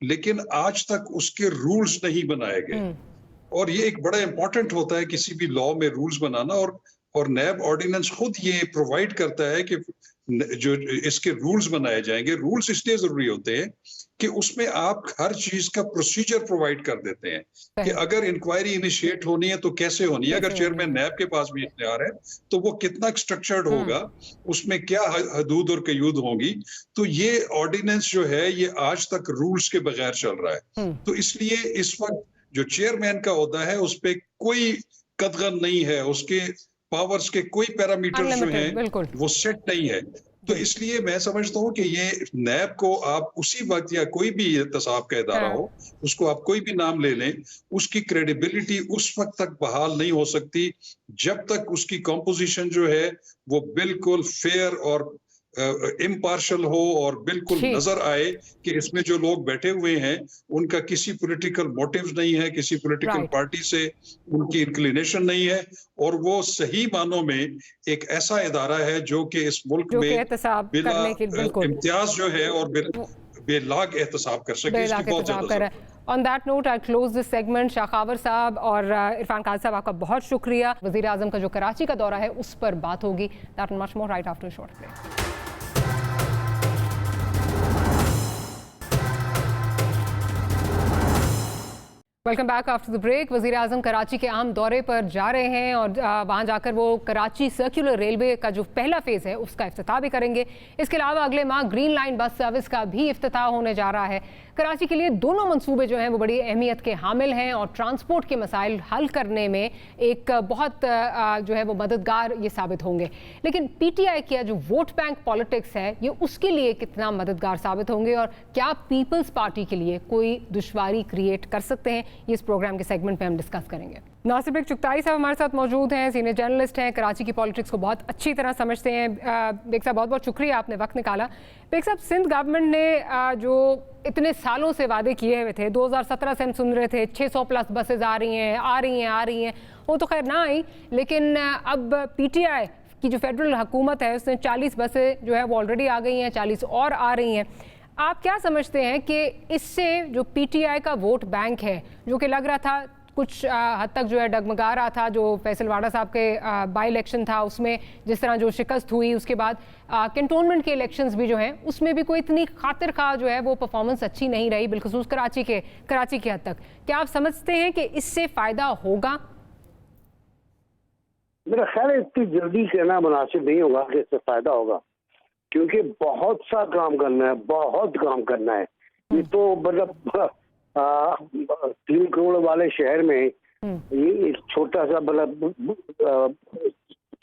लेकिन आज तक उसके रूल्स नहीं बनाए गए। और ये एक बड़ा इंपॉर्टेंट होता है किसी भी लॉ में रूल्स बनाना, और नैब ऑर्डिनेंस खुद ये प्रोवाइड करता है कि जो इसके रूल्स बनाए जाएंगे। रूल्स इसलिए जरूरी होते हैं कि उसमें आप हर चीज का प्रोसीजर प्रोवाइड कर देते हैं कि अगर इंक्वायरी इनिशिएट होनी है तो कैसे होनी है, अगर चेयरमैन नैब के पास भी इख्तियार है तो वो कितना स्ट्रक्चर्ड होगा, उसमें क्या हदूद और कयूद होंगी। तो ये ऑर्डिनेंस जो है ये आज तक रूल्स के बगैर चल रहा है। तो इसलिए इस वक्त जो चेयरमैन का ओहदा है उस पर कोई कदगन नहीं है, उसके पावर्स के कोई पैरामीटर्स जो हैं वो सेट नहीं है। तो इसलिए मैं समझता हूं कि ये नैब को आप उसी वक्त, या कोई भी एहतसाब का इदारा हो, उसको आप कोई भी नाम ले लें, उसकी क्रेडिबिलिटी उस वक्त तक बहाल नहीं हो सकती जब तक उसकी कॉम्पोजिशन जो है वो बिल्कुल फेयर और इम्पार्शल हो और बिल्कुल नजर आए कि इसमें जो लोग बैठे हुए हैं उनका किसी पॉलिटिकल मोटिव्स नहीं है, किसी पॉलिटिकल पार्टी से उनकी इंक्लिनेशन नहीं है, और वो सही मानों में एक ऐसा इदारा है जो कि इस मुल्क में बिला इम्तियाज जो है और बेलाग एहतसाब कर सके। इसकी बहुत ज्यादा On that note, I'll close this segment. Shah कावर साहब और इरफान काद साहब, आपका बहुत शुक्रिया। वज़ीर आज़म का जो कराची का दौरा है उस पर बात होगी। That and much more right after a short break. Welcome back after the break. वज़ीर आज़म कराची के अहम दौरे पर जा रहे हैं और वहाँ जाकर वो कराची सर्कुलर रेलवे का जो पहला फेज़ है उसका इफ्तिताह भी करेंगे। इसके अलावा अगले माह ग्रीन लाइन बस सर्विस का भी इफ्तिताह होने जा रहा है। कराची के लिए दोनों मंसूबे जो हैं वो बड़ी अहमियत के हामिल हैं और ट्रांसपोर्ट के मसाइल हल करने में एक बहुत जो है वो मददगार ये साबित होंगे। लेकिन PTI का जो वोट बैंक पॉलिटिक्स है ये उसके लिए कितना मददगार साबित होंगे और क्या पीपल्स पार्टी के लिए कोई दुश्वारी क्रिएट कर सकते हैं, ये इस प्रोग्राम के सेगमेंट में हम डिस्कस करेंगे। नासिर बेग चुगताई साहब हमारे साथ मौजूद हैं, सीनियर जर्नलिस्ट हैं, कराची की पॉलिटिक्स को बहुत अच्छी तरह समझते हैं। बेग साहब बहुत बहुत शुक्रिया, आपने वक्त निकाला। बेग साहब, सिंध गवर्नमेंट ने जो इतने सालों से वादे किए हुए थे, 2017 से हम सुन रहे थे 600 प्लस बसेज आ रही हैं, वो तो खैर ना आई, लेकिन अब पीटीआई की जो फेडरल हुकूमत है उसने 40 बसें जो है वो ऑलरेडी आ गई हैं, 40 और आ रही हैं। आप क्या समझते हैं कि इससे जो पीटीआई का वोट बैंक है, जो कि लग रहा था कुछ हद तक जो है डगमगा रहा था, जो फैसल वाडा साहब के बाई इलेक्शन था उसमें जिस तरह जो शिकस्त हुई, उसके बाद कैंटोनमेंट के इलेक्शंस भी जो हैं उसमें भी कोई इतनी खातिर खा जो है वो परफॉर्मेंस अच्छी नहीं रही, बिलखुसूस कराची की हद तक। क्या आप समझते हैं कि इससे फ़ायदा होगा? मेरा ख्याल है इतनी जल्दी कहना मुनासिब नहीं होगा कि इससे फायदा होगा, क्योंकि बहुत सा काम करना है, बहुत काम करना है। ये तो मतलब 3 करोड़ वाले शहर में ये एक छोटा सा मतलब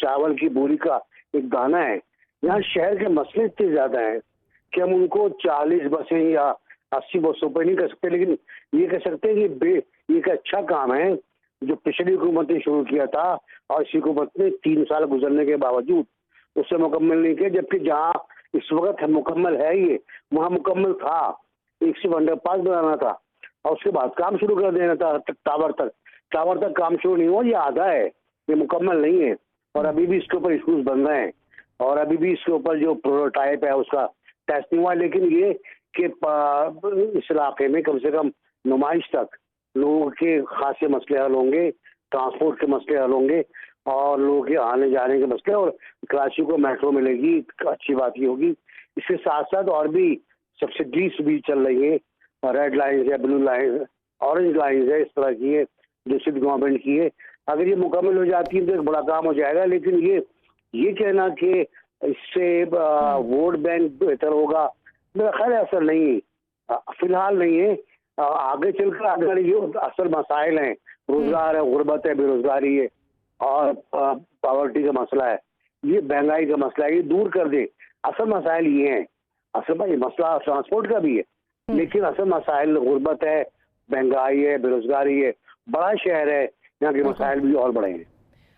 चावल की बोरी का एक दाना है। यहाँ शहर के मसले इतने ज्यादा हैं कि हम उनको 40 बसें या 80 बसों पर नहीं कर सकते, लेकिन ये कह सकते हैं कि ये एक अच्छा काम है जो पिछली हुकूमत ने शुरू किया था और इस हुकूमत ने 3 साल गुजरने के बावजूद उसे मुकम्मल नहीं किया, जबकि जहाँ इस वक्त मुकम्मल है ये, वहाँ मुकम्मल था। एक सिर्फ अंडरपास बनाना था और उसके बाद काम शुरू कर देना था टावर तक काम शुरू नहीं हुआ। ये आधा है, ये मुकम्मल नहीं है और अभी भी इसके ऊपर इश्यूज बन रहे हैं और अभी भी इसके ऊपर जो प्रोटोटाइप है उसका टेस्ट नहीं हुआ। लेकिन ये कि इस इलाके में कम से कम नुमाइश तक लोगों के खासे मसले हल होंगे, ट्रांसपोर्ट के मसले हल होंगे और लोगों के आने जाने के मसले, और कराची को मेट्रो मिलेगी, अच्छी बात ये होगी। इसके साथ साथ और भी सब्सिडीज भी चल रही है, रेड लाइन है, ब्लू लाइन, ऑरेंज लाइन है, इस तरह की है जो सिंध गवर्नमेंट की है। अगर ये मुकम्मल हो जाती है तो एक बड़ा काम हो जाएगा। लेकिन ये कहना कि इससे वोट बैंक बेहतर होगा, मेरा ख्याल ऐसा नहीं है, फिलहाल नहीं है। आगे चलकर अगर ये असल मसाइल हैं, रोजगार है, गुर्बत है, बेरोजगारी है और पॉवर्टी का मसला है, ये महंगाई का मसला है, ये दूर कर दे। असल मसाइल ये हैं, असल में ये मसला ट्रांसपोर्ट का भी है, लेकिन असल मसाइल गुर्बत है, महंगाई है, बेरोजगारी है, बड़ा शहर है, यहाँ के मसाइल भी और बड़े हैं।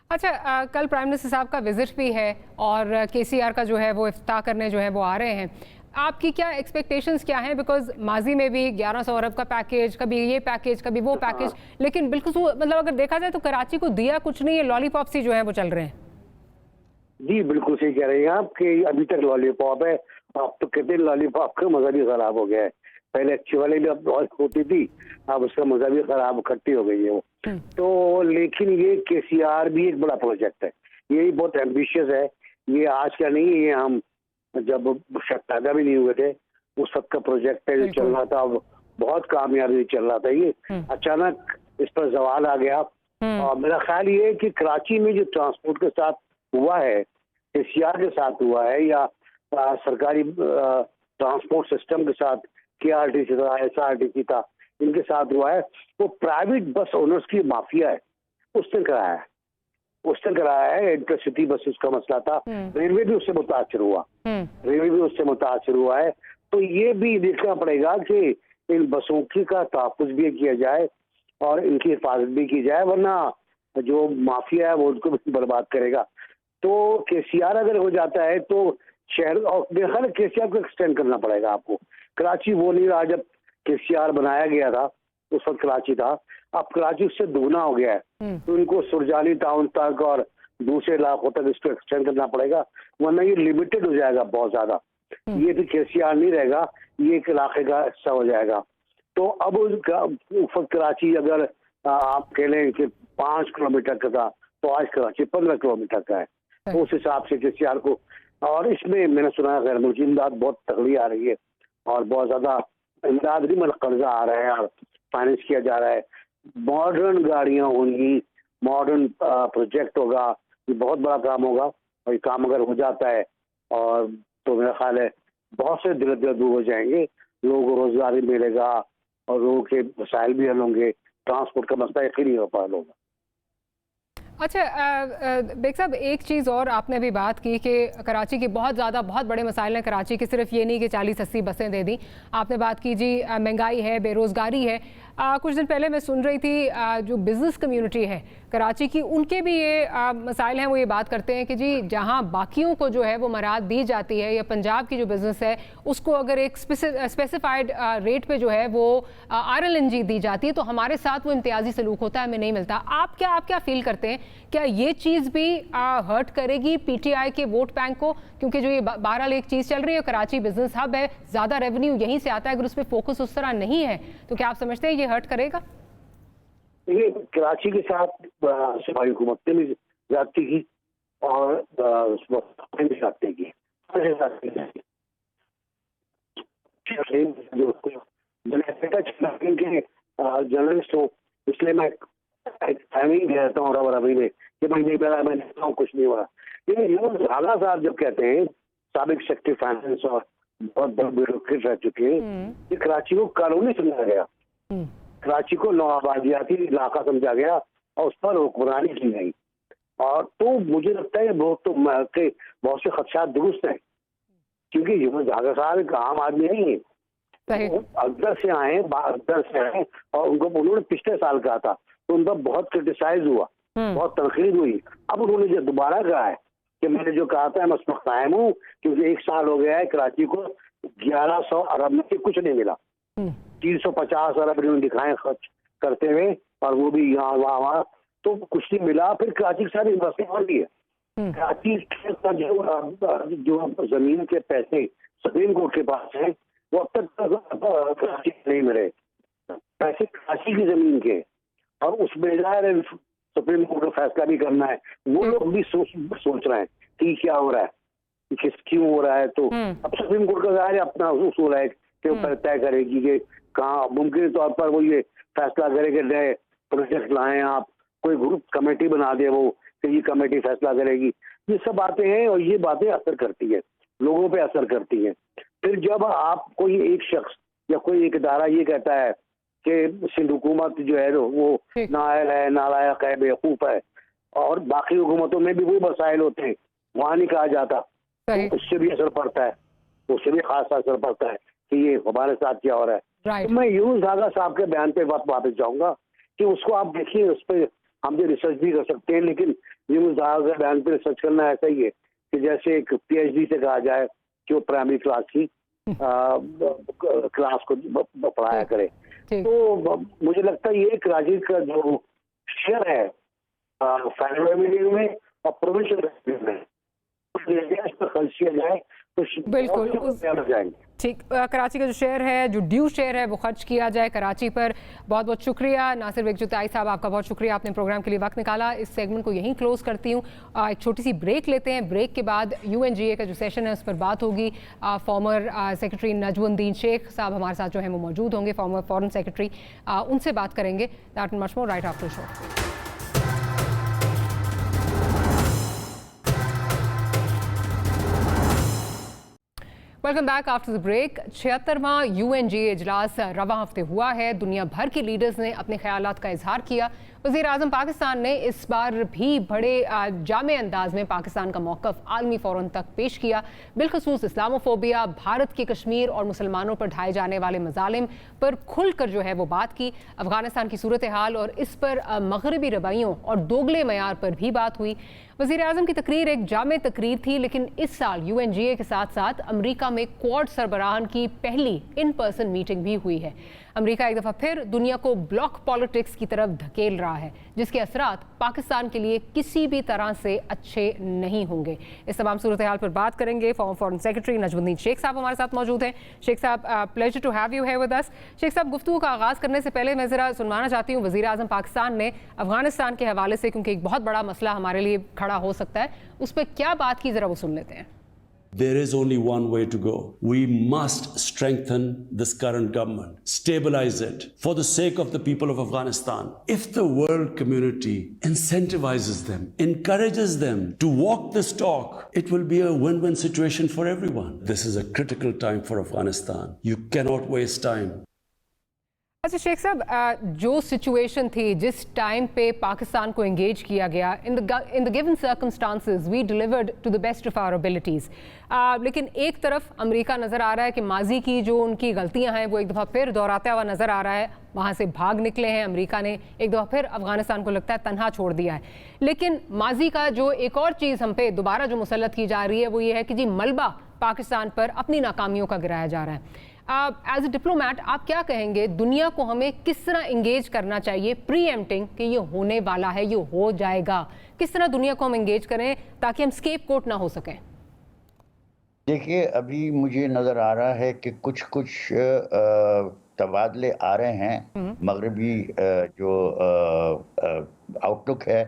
अच्छा, कल प्राइम मिनिस्टर साहब का विजिट भी है और केसीआर का जो है वो इफ्ताह करने जो है वो आ रहे हैं। आपकी क्या एक्सपेक्टेशंस क्या हैं? बिकॉज माजी में भी 1100 अरब का पैकेज, कभी ये पैकेज, कभी वो पैकेज, लेकिन बिल्कुल मतलब अगर देखा जाए तो कराची को दिया कुछ नहीं है, लॉलीपॉप सी जो है वो चल रहे हैं। जी बिल्कुल सही कह रहे हैं आप कि अभी तक लॉलीपॉप है। आप तो कहते हैं लॉलीपॉप का मजा भी खराब हो गया है। पहले अच्छी वाली भी अब होती थी, अब उसका मजा भी खराब, खट्टी हो गई है वो। तो लेकिन ये केसीआर भी एक बड़ा प्रोजेक्ट है, ये बहुत एम्बिशियस है। ये आज का नहीं है, ये हम जब पैदा भी नहीं हुए थे उस वक्त का प्रोजेक्ट है जो चल रहा था, बहुत कामयाबी चल रहा था। ये अचानक इस पर सवाल आ गया और मेरा ख्याल ये है कि कराची में जो ट्रांसपोर्ट के साथ हुआ है, केसीआर के साथ हुआ है या सरकारी ट्रांसपोर्ट सिस्टम के साथ, केआरटीसी था, एसआरटीसी था, इनके साथ हुआ है, वो प्राइवेट बस ओनर्स की माफिया है, उसने कराया है। इंटरसिटी बसेस का मसला था, रेलवे भी उससे मुतासर हुआ है। तो ये भी देखना पड़ेगा कि इन बसों की का तहफ़्फ़ुज़ भी किया जाए और इनकी हिफाजत भी की जाए, वरना जो माफिया है वो उनको भी बर्बाद करेगा। तो केसीआर अगर हो जाता है तो शहर, और मेरे ख्याल केसीआर को एक्सटेंड करना पड़ेगा आपको। कराची वो नहीं रहा जब केसीआर बनाया गया था, उस वक्त कराची था, अब कराची उससे दुगना हो गया है। तो इनको सुरजानी टाउन तक और दूसरे इलाकों तक इसको एक्सटेंड करना पड़ेगा, वरना ये लिमिटेड हो जाएगा बहुत ज्यादा। ये तो केसीआर नहीं रहेगा, ये एक इलाके का हिस्सा हो जाएगा। तो अब उसका कराची अगर आप कह लें कि 5 किलोमीटर का था, तो आज कराची 15 किलोमीटर का है। तो उस हिसाब से केसीआर को, और इसमें मैंने सुना है गैर मुल्की इमदाद बहुत तगड़ी आ रही है और बहुत ज्यादा इमदाद नहीं, मतलब कर्जा आ रहा है और फाइनेंस किया जा रहा है। मॉडर्न गाड़ियां होंगी, मॉडर्न प्रोजेक्ट होगा, ये बहुत बड़ा काम होगा और ये काम अगर हो जाता है और तो मेरा ख्याल है बहुत से दिल दूर हो जाएंगे, लोगों को रोजगार भी मिलेगा और लोगों के मसाइल भी हल होंगे, ट्रांसपोर्ट का मसला यकीन नहीं हो पा होगा। अच्छा बेग साहब, एक चीज़ और आपने भी बात की कि कराची के बहुत बड़े मसाइल हैं कराची के, सिर्फ ये नहीं कि 40-80 बसें दे दी। आपने बात की जी महंगाई है, बेरोज़गारी है। कुछ दिन पहले मैं सुन रही थी जो बिज़नेस कम्युनिटी है कराची की, उनके भी ये मसाइल हैं। वो ये बात करते हैं कि जी जहाँ बाकियों को जो है वो मराद दी जाती है, या पंजाब की जो बिज़नेस है उसको अगर एक स्पेसिफाइड रेट पे जो है वो RLNG दी जाती है तो हमारे साथ वो इम्तियाजी सलूक होता है, हमें नहीं मिलता। आप क्या फील करते हैं, क्या ये चीज़ भी हर्ट करेगी PTI के वोट बैंक को? क्योंकि जो ये बहरहाल एक चीज़ चल रही है, कराची बिजनेस हब है, ज़्यादा रेवेन्यू यहीं से आता है, अगर उस पर फोकस उस तरह नहीं है तो क्या आप समझते हैं ये हर्ट करेगा? ये कराची के साथ सूबाई हुकूमत ने भी ज्यादती की और ज्यादती की जर्नलिस्ट हूँ, इसलिए मैं टाइमिंग रहता हूँ रबी में कि भाई नहीं पहला मैं देखता हूँ, कुछ नहीं हुआ। लेकिन आगा साहब जब कहते हैं, साबिक सेक्रेटरी फाइनेंस और बहुत बड़े ब्यूरोक्रेट रह चुके हैं, कि कराची को कानूनी समझा गया, कराची को नौआबादियाती इलाका समझा गया और उस पर हुक्मरानी की गई। और तो मुझे लगता है बहुत से खदशात दुरुस्त हैं, क्योंकि जागा साहब एक आम आदमी नहीं है, अगदर से आए और उन्होंने पिछले साल कहा था तो उन पर बहुत क्रिटिसाइज हुआ, बहुत तनकीद हुई। अब उन्होंने जो दोबारा कहा है कि मैंने जो कहा था मैं उस पर कायम हूँ, क्योंकि 1 साल हो गया है कराची को 1100 अरब में से कुछ नहीं मिला, 350 अरब इन्होंने दिखाए खर्च करते हुए, और वो भी यहाँ वहाँ तो कुछ नहीं मिला। फिर कराची के साथ इन्वेस्टमेंट हो रही है, कराची का जो जमीन के पैसे सुप्रीम कोर्ट के पास है वो अब तक कराची नहीं मिले, पैसे कराची की जमीन के, और उसमें सुप्रीम कोर्ट का फैसला भी करना है। वो लोग भी सोच रहे हैं कि क्या हो रहा है, क्यों हो रहा है। तो अब सुप्रीम कोर्ट का ज़ाहिर अपना उसूल है कि वो तय करेगी कि कहाँ मुमकिन तौर पर वो ये फैसला करे कि नए प्रोजेक्ट लाएं, आप कोई ग्रुप कमेटी बना दे, वो कि ये कमेटी फैसला करेगी। ये सब बातें हैं और ये बातें असर करती है, लोगों पे असर करती हैं। फिर जब आप कोई एक शख्स या कोई एक इदारा ये कहता है कि सिंध हुकूमत जो है वो नाअहल है, नालायक है, बेवकूफ़ है, और बाकी हुकूमतों में भी वो मसाइल होते हैं, वहाँ नहीं कहा जाता, तो उससे भी असर पड़ता है, उससे भी खास असर पड़ता है कि ये हमारे साथ क्या हो रहा है। तो मैं यूनुस दागा साहब के बयान पे वापस जाऊँगा कि उसको आप देखिए, उस पर हम जो रिसर्च भी कर सकते हैं, लेकिन यूनुस दागा के बयान पे रिसर्च करना ऐसा ही है कि जैसे एक PhD से कहा जाए कि वो प्राइमरी क्लास की क्लास को पढ़ाया करे। तो मुझे लगता है ये कराची का जो शेयर है फेडरल रेवेन्यू में और प्रोविंशियल रेवेन्यू में खर्च किया जाए तो बिल्कुल ठीक, कराची का जो शेयर है, जो ड्यू शेयर है, वो खर्च किया जाए कराची पर। बहुत बहुत शुक्रिया नासिर बेग जुताई साहब, आपका बहुत शुक्रिया, आपने प्रोग्राम के लिए वक्त निकाला। इस सेगमेंट को यहीं क्लोज करती हूँ, एक छोटी सी ब्रेक लेते हैं। ब्रेक के बाद UNGA का जो सेशन है उस पर बात होगी। फॉर्मर सेक्रेटरी नजमुद्दीन शेख साहब हमारे साथ जो है वो मौजूद होंगे, फॉर्मर फॉरेन सेक्रेटरी, उनसे बात करेंगे। That and much more right after show. Welcome back after the break. 76वां UNGA इजलास रवा हफ्ते हुआ है। दुनिया भर के लीडर्स ने अपने ख्यालात का इजहार किया। वज़ीर आज़म पाकिस्तान ने इस बार भी बड़े जामे अंदाज में पाकिस्तान का मौक़िफ़ आलमी फ़ोरम तक पेश किया। बिलखसूस इस्लामोफोबिया, भारत के कश्मीर और मुसलमानों पर ढाए जाने वाले मज़ालिम पर खुल कर जो है वो बात की। अफ़गानिस्तान की सूरत हाल और इस पर मगरबी रवैयों और दोगले मयार पर भी बात हुई। वज़ीर आज़म की तकरीर एक जामे तकरीर थी, लेकिन इस साल UNGA के साथ साथ अमरीका में क्वाड सरबराहान की पहली इन पर्सन मीटिंग भी हुई है। अमरीका एक दफ़ा फिर दुनिया को ब्लॉक पॉलिटिक्स की तरफ धकेल रहा है, जिसके असरात पाकिस्तान के लिए किसी भी तरह से अच्छे नहीं होंगे। इस तमाम सूरत हाल पर बात करेंगे। Former foreign secretary Najmuddin Sheikh साहब हमारे साथ मौजूद हैं। शेख साहब, pleasure to have you here with us. Sheikh साहब, गुफ्तगू का आगाज़ करने से पहले मैं ज़रा सुनवाना चाहती हूँ वज़ीर आज़म पाकिस्तान ने अफगानिस्तान के हवाले से, क्योंकि एक बहुत बड़ा मसला हमारे लिए खड़ा हो सकता है, उस पर क्या बात की, ज़रा वो सुन लेते हैं। There is only one way to go. We must strengthen this current government, stabilize it for the sake of the people of Afghanistan. If the world community incentivizes them, encourages them to walk this talk, it will be a win-win situation for everyone. This is a critical time for Afghanistan. You cannot waste time. अच्छा शेख साहब, जो situation थी, जिस time पे पाकिस्तान को engage किया गया, in the given circumstances we delivered to the best of our abilities, लेकिन एक तरफ अमेरिका नज़र आ रहा है कि माजी की जो उनकी गलतियां हैं वो एक दफ़ा फिर दोहराता हुआ नज़र आ रहा है। वहाँ से भाग निकले हैं अमेरिका ने, एक दफ़ा फिर अफगानिस्तान को लगता है तनहा छोड़ दिया है। लेकिन माजी का जो एक और चीज़ हम पे दोबारा जो मुसल्लत की जा रही है वो ये है कि जी मलबा पाकिस्तान पर अपनी नाकामियों का गिराया जा रहा है। एज ए डिप्लोमैट आप क्या कहेंगे, दुनिया को हमें किस तरह इंगेज करना चाहिए प्रीएम्प्टिंग कि ये होने वाला है, ये हो जाएगा? किस तरह दुनिया को हम इंगेज करें ताकि हम स्केप कोट ना हो सकें? देखिए, अभी मुझे नज़र आ रहा है कि कुछ तबादले आ रहे हैं। मगरबी जो आउटलुक है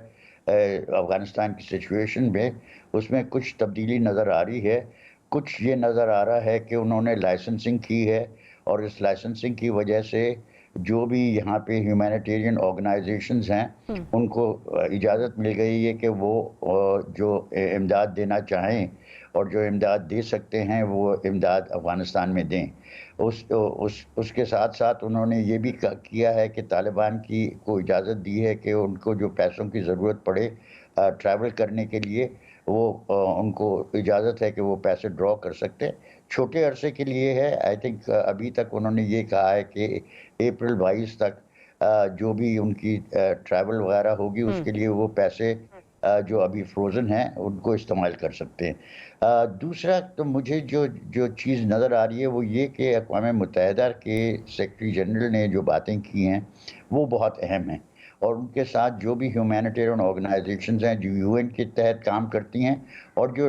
अफ़गानिस्तान की सिचुएशन में, उसमें कुछ तब्दीली नज़र आ रही है। कुछ ये नज़र आ रहा है कि उन्होंने लाइसेंसिंग की है और इस लाइसेंसिंग की वजह से जो भी यहाँ पे ह्यूमैनिटेरियन ऑर्गेनाइजेशंस हैं उनको इजाज़त मिल गई है कि वो जो इमदाद देना चाहें और जो इमदाद दे सकते हैं वो इमदाद अफ़गानिस्तान में दें। उसके साथ साथ उन्होंने ये भी किया है कि तालिबान को इजाज़त दी है कि उनको जो पैसों की ज़रूरत पड़े ट्रैवल करने के लिए, वो उनको इजाज़त है कि वो पैसे ड्रॉ कर सकते हैं। छोटे अरसे के लिए है। आई थिंक अभी तक उन्होंने ये कहा है कि अप्रैल 22 तक जो भी उनकी ट्रैवल वगैरह होगी उसके लिए वो पैसे जो अभी फ्रोज़न हैं उनको इस्तेमाल कर सकते हैं। दूसरा तो मुझे जो चीज़ नज़र आ रही है वो ये कि अक़वाम मुत्तहिदा के सेक्रेटरी जनरल ने जो बातें की हैं वो बहुत अहम हैं, और उनके साथ जो भी ह्यूमैनिटेरियन ऑर्गेनाइजेशंस हैं जो यूएन के तहत काम करती हैं और जो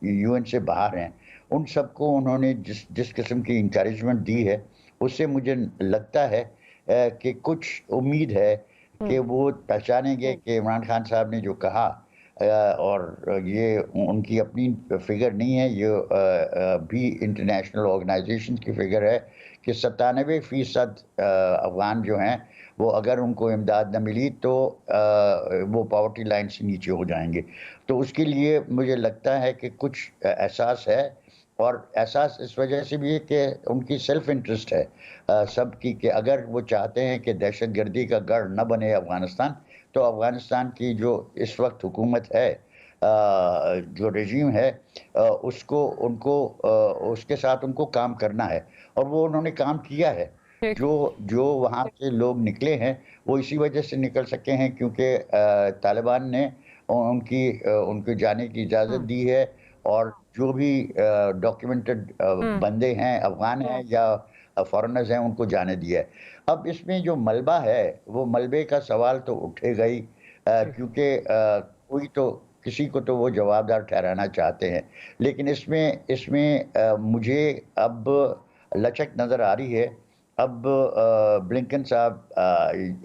यूएन से बाहर हैं, उन सबको उन्होंने जिस किस्म की इंकरेजमेंट दी है उससे मुझे लगता है कि कुछ उम्मीद है कि वो पहचानेंगे कि इमरान खान साहब ने जो कहा, और ये उनकी अपनी फिगर नहीं है, ये भी इंटरनेशनल ऑर्गेनाइजेशन की फिगर है कि 97% अफगान जो हैं वो अगर उनको इमदाद न मिली तो वो पॉवर्टी लाइन से नीचे हो जाएंगे। तो उसके लिए मुझे लगता है कि कुछ एहसास है, और एहसास इस वजह से भी है कि उनकी सेल्फ इंटरेस्ट है सबकी, कि अगर वो चाहते हैं कि दहशतगर्दी का गढ़ न बने अफ़गानिस्तान, तो अफ़गानिस्तान की जो इस वक्त हुकूमत है, जो रेजीम है, उसके साथ उनको काम करना है, और वो उन्होंने काम किया है। जो वहाँ से लोग निकले हैं वो इसी वजह से निकल सके हैं क्योंकि तालिबान ने उनको जाने की इजाज़त दी है, और जो भी डॉक्यूमेंटेड बंदे हैं, अफगान हैं या फॉरेनर्स हैं, उनको जाने दिया है। अब इसमें जो मलबा है वो मलबे का सवाल तो उठेगा ही, क्योंकि किसी को तो वो जवाबदार ठहराना चाहते हैं, लेकिन इसमें मुझे अब लचक नज़र आ रही है। अब ब्लिंकन साहब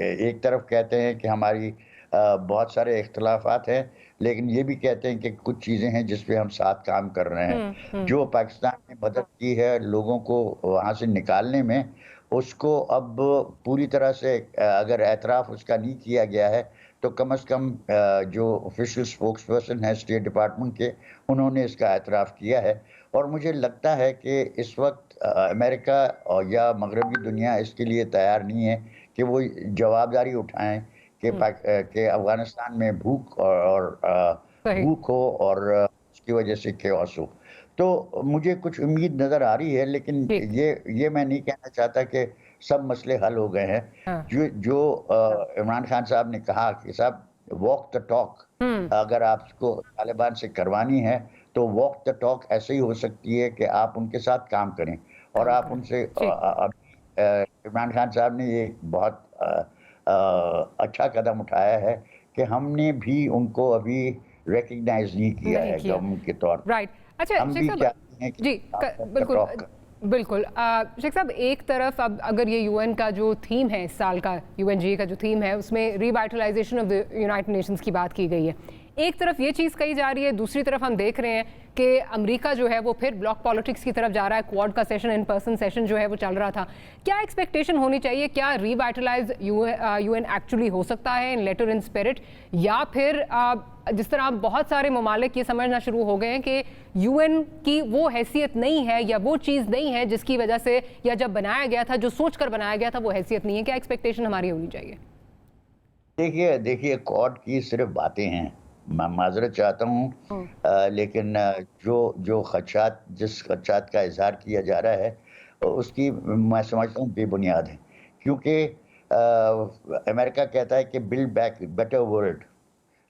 एक तरफ कहते हैं कि हमारी बहुत सारे इख्तलाफात हैं, लेकिन ये भी कहते हैं कि कुछ चीज़ें हैं जिस पे हम साथ काम कर रहे हैं। जो पाकिस्तान ने मदद की है लोगों को वहाँ से निकालने में, उसको अब पूरी तरह से अगर एतराफ़ उसका नहीं किया गया है तो कम से कम जो ऑफिशियल स्पोक्स पर्सन है स्टेट डिपार्टमेंट के, उन्होंने इसका एतराफ़ किया है। और मुझे लगता है कि इस वक्त अमेरिका या मगरबी दुनिया इसके लिए तैयार नहीं है कि वो जवाबदारी उठाएं कि अफ़गानिस्तान में भूख हो और उसकी वजह से केओस हो। तो मुझे कुछ उम्मीद नज़र आ रही है, लेकिन ये मैं नहीं कहना चाहता कि सब मसले हल हो गए हैं। जो इमरान खान साहब ने कहा कि साहब वॉक द टॉक, अगर आपको तालिबान से करवानी है तो वॉक द टॉक ऐसे ही हो सकती है कि आप उनके साथ काम करें, और आप उनसे इमरान खान साहब ने ये बहुत अच्छा कदम उठाया है कि हमने भी उनको अभी रिकग्नाइज नहीं किया है गवर्नमेंट के तौर पर। राइट। अच्छा शेख साहब जी, बिल्कुल शेख साहब, एक तरफ अब अगर ये यूएन का जो थीम है इस साल का, यूएनजीए का जो थीम है, उसमें revitalisation of the United Nations की बात की गई है, एक तरफ ये चीज़ कही जा रही है, दूसरी तरफ हम देख रहे हैं कि अमेरिका जो है वो फिर ब्लॉक पॉलिटिक्स की तरफ जा रहा है। क्वाड का सेशन, इन पर्सन सेशन जो है वो चल रहा था। क्या एक्सपेक्टेशन होनी चाहिए? क्या रिवाइटलाइज यूएन एक्चुअली हो सकता है इन लेटर इन स्पिरिट, या फिर जिस तरह बहुत सारे ममालिक ये समझना शुरू हो गए हैं कि यूएन की वो हैसियत नहीं है या वो चीज़ नहीं है जिसकी वजह से, या जब बनाया गया था, जो सोच कर बनाया गया था, वो हैसियत नहीं है। क्या एक्सपेक्टेशन हमारी होनी चाहिए? देखिए क्वाड की सिर्फ बातें हैं, मैं माजरत चाहता हूँ, लेकिन जो खदशात, जिस खदशात का इजहार किया जा रहा है उसकी मैं समझता हूँ बेबुनियाद है। क्योंकि अमेरिका कहता है कि बिल्ड बैक बेटर वर्ल्ड,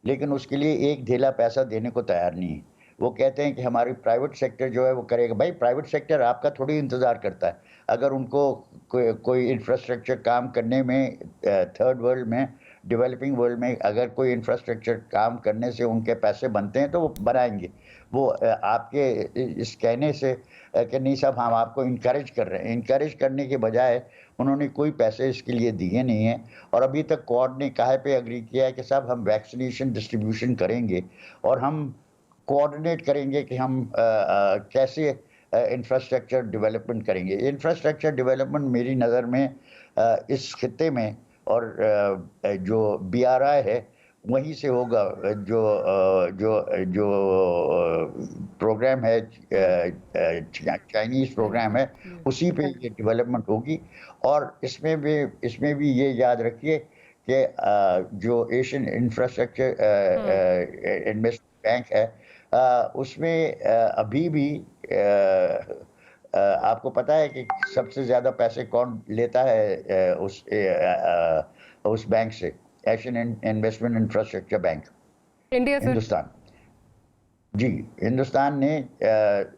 लेकिन उसके लिए एक ढेला पैसा देने को तैयार नहीं है। वो कहते हैं कि हमारी प्राइवेट सेक्टर जो है वो करेगा। भाई प्राइवेट सेक्टर आपका थोड़ी इंतज़ार करता है। अगर उनको कोई इंफ्रास्ट्रक्चर काम करने में, थर्ड वर्ल्ड में, डेवलपिंग वर्ल्ड में अगर कोई इंफ्रास्ट्रक्चर काम करने से उनके पैसे बनते हैं तो वो बनाएंगे। वो आपके इस कहने से कि नहीं साहब हम आपको इनकरेज कर रहे हैं, इनकरेज करने के बजाय उन्होंने कोई पैसे इसके लिए दिए नहीं हैं। और अभी तक क्वाड ने काहे पे एग्री किया है कि साहब हम वैक्सीनेशन डिस्ट्रीब्यूशन करेंगे और हम कोऑर्डिनेट करेंगे कि हम कैसे इंफ्रास्ट्रक्चर डेवलपमेंट करेंगे। इंफ्रास्ट्रक्चर डेवलपमेंट मेरी नज़र में इस खित्ते में और जो BRI है वहीं से होगा। जो प्रोग्राम है, चाइनीज़ प्रोग्राम है, उसी पे ये डेवलपमेंट होगी। और इसमें भी ये याद रखिए कि जो एशियन इंफ्रास्ट्रक्चर इन्वेस्टमेंट बैंक है उसमें अभी भी आपको पता है कि सबसे ज़्यादा पैसे कौन लेता है उस बैंक से? Asian investment infrastructure bank, India से। हिंदुस्तान। जी, हिंदुस्तान ने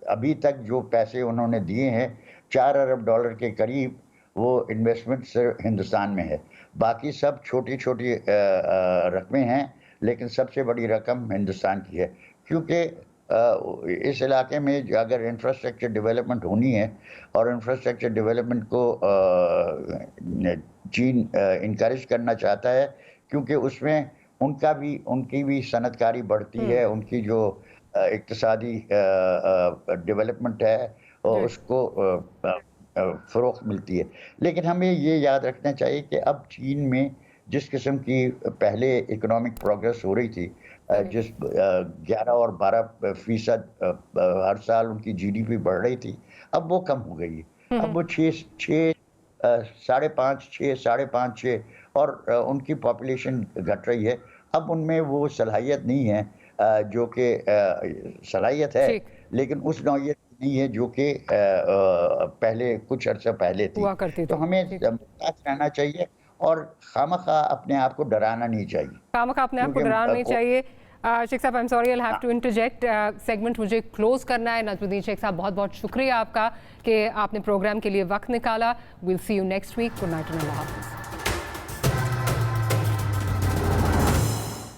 अभी तक जो पैसे उन्होंने दिए हैं $4 अरब के करीब, वो इन्वेस्टमेंट सिर्फ हिंदुस्तान में है। बाकी सब छोटी छोटी रकमें हैं, लेकिन सबसे बड़ी रकम हिंदुस्तान की है। क्योंकि इस इलाके में अगर इंफ्रास्ट्रक्चर डेवलपमेंट होनी है और इंफ्रास्ट्रक्चर डेवलपमेंट को चीन इनकरेज करना चाहता है, क्योंकि उसमें उनकी भी सनतकारी बढ़ती है, उनकी जो इक्तिसादी डेवलपमेंट है और उसको फ़रोग़ मिलती है। लेकिन हमें ये याद रखना चाहिए कि अब चीन में जिस किस्म की पहले इकोनॉमिक प्रोग्रेस हो रही थी, जिस 11 और 12% हर साल उनकी GDP बढ़ रही थी, अब वो कम हो गई है। अब वो 5.5-6 और उनकी पॉपुलेशन घट रही है। अब उनमें वो सलाहियत नहीं है, जो कि सलाहियत है लेकिन उस नौइयत नहीं है जो कि पहले कुछ अर्सा पहले थी। तो हमें रहना चाहिए और खामखा अपने आप को डराना नहीं चाहिए। खामखा अपने आप को डराना नहीं चाहिए। शेख साहब, I am sorry, I have to interject, segment मुझे क्लोज करना है। नजमुद्दीन शेख साहब, बहुत बहुत शुक्रिया आपका कि आपने प्रोग्राम के लिए वक्त निकाला। Will see you next week. Good night and अल्लाह हाफिज़।